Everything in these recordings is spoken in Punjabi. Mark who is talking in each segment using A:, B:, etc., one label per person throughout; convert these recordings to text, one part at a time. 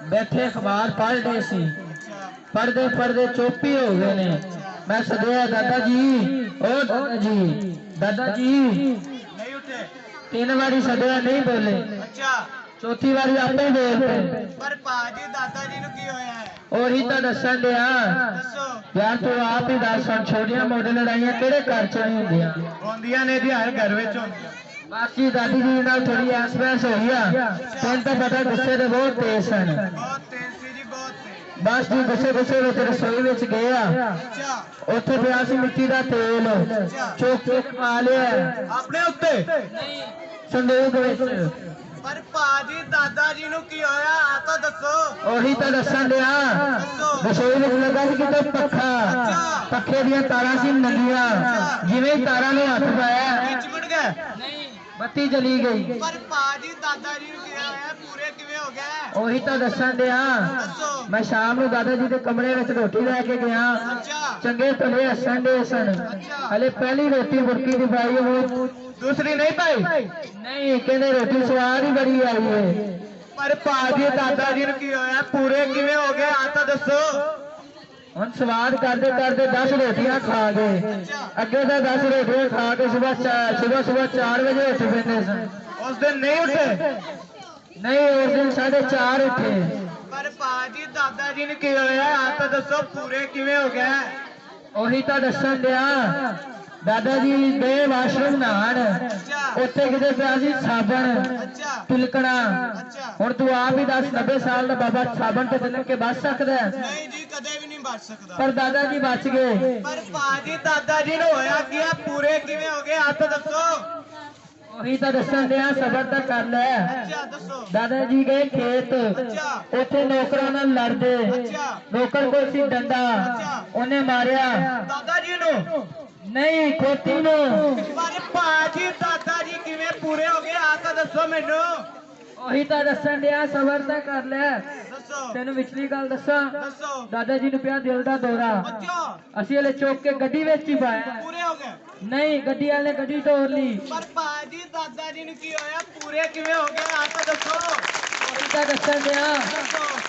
A: बैठे अखबार पढ़ रहे सी, पढ़ते पढ़ते चुप ही हो गए ने। मैं सदया दादाजी, ओ दादाजी, दादाजी
B: नहीं उठे।
A: 3 बारी सदया नहीं बोले,
B: अच्छा
A: चौथी बारी आपे ही बोल पे।
B: पर पाजी दादा जी नु की होया है?
A: ਉਹੀ ਤਾਂ ਦੱਸਣ ਦਿਆ
B: दसो।
A: ਯਾਰ ਤੂੰ ਆਪ ਹੀ ਦੱਸ ਹੁਣ ਛੋਟੀਆਂ ਮੋਟੇ ਲੜਾਈਆਂ ਕਿਹੜੇ ਘਰ ਚ ਨਹੀਂ ਹੁੰਦੀਆਂ।
B: ਹੁੰਦੀਆਂ ਨੇ ਜੀ ਹਰ ਘਰ ਵਿੱਚ ਹੁੰਦੀਆਂ।
A: ਬਾਕੀ ਦਾਦੀ ਜੀ ਨਾਲ ਥੋੜੀ ਐਸ ਬਹਿਸ ਹੋਈ ਆ, ਤੈਨੂੰ ਤਾਂ ਪਤਾ ਗੁੱਸੇ ਦੇ ਬਹੁਤ ਤੇਜ਼ ਸਨ।
B: ਬਹੁਤ ਤੇਜ਼ ਸੀ ਜੀ, ਬਹੁਤ ਤੇਜ਼।
A: ਬਸ ਜੀ ਗੁੱਸੇ ਗੁੱਸੇ ਵਿੱਚ ਰਸੋਈ ਵਿੱਚ ਗਏ ਆ,
B: ਅੱਛਾ
A: ਉੱਥੇ ਪਿਆ ਸੀ ਮਿੱਟੀ ਦਾ ਤੇਲ, ਚੁੱਕ ਕੇ ਪਾ ਲਿਆ
B: ਆਪਣੇ ਉੱਤੇ।
A: ਸੰਦੂਕ ਵਿੱਚ।
B: ਪਰ ਪਾਜੀ ਦਾਦਾ ਜੀ ਨੂੰ ਕੀ ਹੋਇਆ ਆ ਤਾਂ ਦੱਸੋ।
A: ਉਹੀ ਤਾਂ ਦੱਸਣ ਦਿਆ ਰਸੋਈ ਵਿੱਚ ਲੱਗਾ ਸੀ ਕਿਤੇ ਪੱਖਾ, ਪੱਖੇ ਦੀਆਂ ਤਾਰਾਂ ਸੀ ਨੰਗੀਆਂ, ਜਿਵੇਂ ਹੀ ਤਾਰਾਂ ਨੂੰ ਹੱਥ ਪਾਇਆ
B: ਚਿਮੜ ਗਏ।
A: ਬੱਤੀ ਚਲੀ ਗਈ।
B: ਪਰ ਪਾਜੀ ਦਾਦਾ ਜੀ ਨੂੰ ਕੀ ਹੋਇਆ, ਪੂਰੇ ਕਿਵੇਂ ਹੋ ਗਏ?
A: ਉਹੀ ਤਾਂ ਦੱਸਣ ਦਿਆ
B: ਦੱਸੋ।
A: ਮੈਂ ਸ਼ਾਮ ਨੂੰ ਦਾਦਾ ਜੀ ਦੇ ਕਮਰੇ ਵਿੱਚ ਰੋਟੀ ਲੈ ਕੇ ਗਿਆ,
B: ਅੱਛਾ
A: ਚੰਗੇ ਭਲੇ ਹੱਸਣ ਦੇ ਸਨ। ਹਲੇ ਪਹਿਲੀ ਰੋਟੀ ਮੁਰਕੀ ਦੀ ਪਾਈ, ਉਹ
B: ਦੂਸਰੀ ਨਹੀਂ ਪਾਈ।
A: ਨਹੀਂ ਕਹਿੰਦੇ ਰੋਟੀ ਸਵਾਦ ਹੀ ਬੜੀ ਆਈ ਹੈ।
B: ਪਰ ਪਾਜੀ ਦਾਦਾ ਜੀ ਨੂੰ ਕੀ ਹੋਇਆ, ਪੂਰੇ ਕਿਵੇਂ ਹੋ ਗਏ ਆ ਤਾਂ ਦੱਸੋ।
A: ਹੁਣ ਸਵਾਦ ਕਰਦੇ ਕਰਦੇ 10 ਰੋਟੀਆਂ ਖਾ ਗਏ। ਅੱਗੇ ਤਾਂ 10 ਰੋਟੀਆਂ ਖਾ ਕੇ ਸਵੇਰ 4 ਵਜੇ ਉੱਠ ਪੈਂਦੇ ਸਨ।
B: ਉਸ ਦਿਨ ਨਹੀਂ ਉੱਠੇ।
A: ਨਹੀਂ ਉਸ ਦਿਨ 4:30 ਉੱਠੇ।
B: ਪਰ ਪਾਜੀ ਦਾਦਾ ਜੀ ਨੂੰ ਕੀ ਹੋਇਆ ਆ ਤਾਂ ਦੱਸੋ, ਪੂਰੇ ਕਿਵੇਂ ਹੋ ਗਏ?
A: ਉਹੀ ਤਾਂ ਦੱਸਣ ਦਿਆ ਦਾਦਾ ਜੀ ਗਏ ਵਾਸ਼ਰੂਮ ਨਹਾਣ, ਉੱਥੇ ਕਿਤੇ ਪਿਆ ਸੀ ਸਾਬਣ ਤਿਲਕਣਾ। ਹੁਣ ਤੂੰ ਆਪ ਹੀ ਦੱਸ 90 ਸਾਲ ਦਾ ਬਾਬਾ ਸਾਬਣ ਤੇ ਤਿਲਕ ਕੇ ਬਚ ਸਕਦਾ?
B: ਨਹੀਂ ਜੀ, ਕਦੇ ਵੀ ਨਹੀਂ ਬਚ ਸਕਦਾ।
A: ਪਰ ਦਾਦਾ ਜੀ ਬਚ ਗਏ।
B: ਪਰ ਪਾਜੀ ਦਾਦਾ ਜੀ ਨੂੰ ਹੋਇਆ ਕੀ ਆ, ਪੂਰੇ ਕਿਵੇਂ ਹੋ ਗਏ ਆ ਤਾਂ ਦੱਸੋ।
A: ਉਹੀ ਤਾਂ ਦੱਸਣ ਦਿਆ ਸਬਰ ਤਾਂ ਕਰ ਲੈ।
B: ਅੱਛਾ ਦੱਸੋ।
A: ਦਾਦਾ ਜੀ ਗਏ ਖੇਤ, ਉੱਥੇ ਨੌਕਰਾਂ ਨਾਲ ਲੜਦੇ। ਨੌਕਰ ਕੋਲ ਸੀ ਡੰਡਾ, ਉਹਨੇ ਮਾਰਿਆ
B: ਦਾਦਾ ਜੀ ਨੂੰ।
A: ਨਹੀਂ ਖੋਤੀ ਨੂੰ।
B: ਪਰ ਪਾਜੀ ਦਾਦਾ ਜੀ ਕਿਵੇਂ ਪੂਰੇ ਹੋ ਗਏ ਆ ਤਾਂ ਦੱਸੋ ਮੈਨੂੰ।
A: ਉਹੀ ਤਾਂ ਦੱਸਣ ਦਿਆ ਸਬਰ ਤਾਂ ਕਰ ਲੈ।
B: ਦੱਸੋ
A: ਤੈਨੂੰ ਵਿਚਲੀ ਗੱਲ ਦੱਸਾਂ,
B: ਦੱਸੋ।
A: ਦਾਦਾ ਜੀ ਨੂੰ ਪਿਆ ਦਿਲ ਦਾ ਦੌਰਾ,
B: ਅੱਛਾ
A: ਅਸੀਂ ਹਲੇ ਚੁੱਕ ਕੇ ਗੱਡੀ ਵਿੱਚ ਹੀ ਪਾਇਆ।
B: ਪੂਰੇ ਹੋ ਗਏ।
A: ਨਹੀਂ ਗੱਡੀ ਵਾਲੇ ਨੇ ਗੱਡੀ ਤੋੜ ਲਈ।
B: ਪਰ ਪਾਜੀ ਦਾਦਾ ਜੀ ਨੂੰ ਕੀ ਹੋਇਆ, ਪੂਰੇ ਕਿਵੇਂ ਹੋ ਗਏ ਆ ਤਾਂ ਦੱਸੋ।
A: ਉਹੀ ਤਾਂ ਦੱਸਣ ਦਿਆ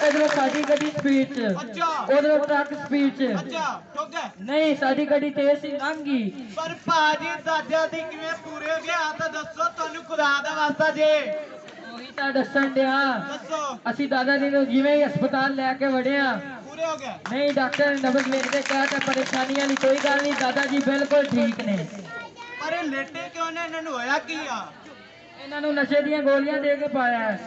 A: ਇਧਰੋਂ ਸਾਡੀ ਗੱਡੀ ਸਪੀਡ 'ਚ,
B: ਅੱਛਾ
A: ਉਧਰੋਂ ਟਰੱਕ ਸਪੀਡ 'ਚ।
B: ਅੱਛਾ ਠੋਕ ਗਏ।
A: ਨਹੀਂ ਸਾਡੀ ਗੱਡੀ ਤੇਜ਼ ਸੀ ਲੰਘ ਗਈ।
B: ਪਰ ਪਾਜੀ ਦਾਦਾ ਜੀ ਕਿਵੇਂ ਪੂਰੇ ਹੋ ਗਏ ਆ ਤਾਂ ਦੱਸੋ, ਤੁਹਾਨੂੰ ਖੁਦਾ ਦਾ ਵਾਸਤਾ ਜੇ।
A: ਉਹੀ ਤਾਂ ਦੱਸਣ ਦਿਆ
B: ਦੱਸੋ।
A: ਅਸੀਂ ਦਾਦਾ ਜੀ ਨੂੰ ਜਿਵੇਂ ਹੀ ਹਸਪਤਾਲ ਲੈ ਕੇ ਵੜਿਆ,
B: ਪੂਰੇ ਹੋ ਗਏ।
A: ਨਹੀਂ ਡਾਕਟਰ ਨੇ ਨਬਜ਼ ਵੇਖ ਕੇ ਕਿਹਾ ਤਾਂ ਪਰੇਸ਼ਾਨੀਆਂ ਦੀ ਕੋਈ ਗੱਲ ਨਹੀਂ, ਦਾਦਾ ਜੀ ਬਿਲਕੁਲ ਠੀਕ ਨੇ।
B: ਪਰ ਇਹ ਲੇਟੇ ਕਿਉਂ ਨੇ, ਇਹਨਾਂ ਨੂੰ ਹੋਇਆ ਕੀ ਆ?
A: ਇਹਨਾਂ ਨੂੰ ਨਸ਼ੇ ਦੀਆਂ ਗੋਲੀਆਂ ਦੇ ਕੇ ਪਾਇਆ ਹੈ।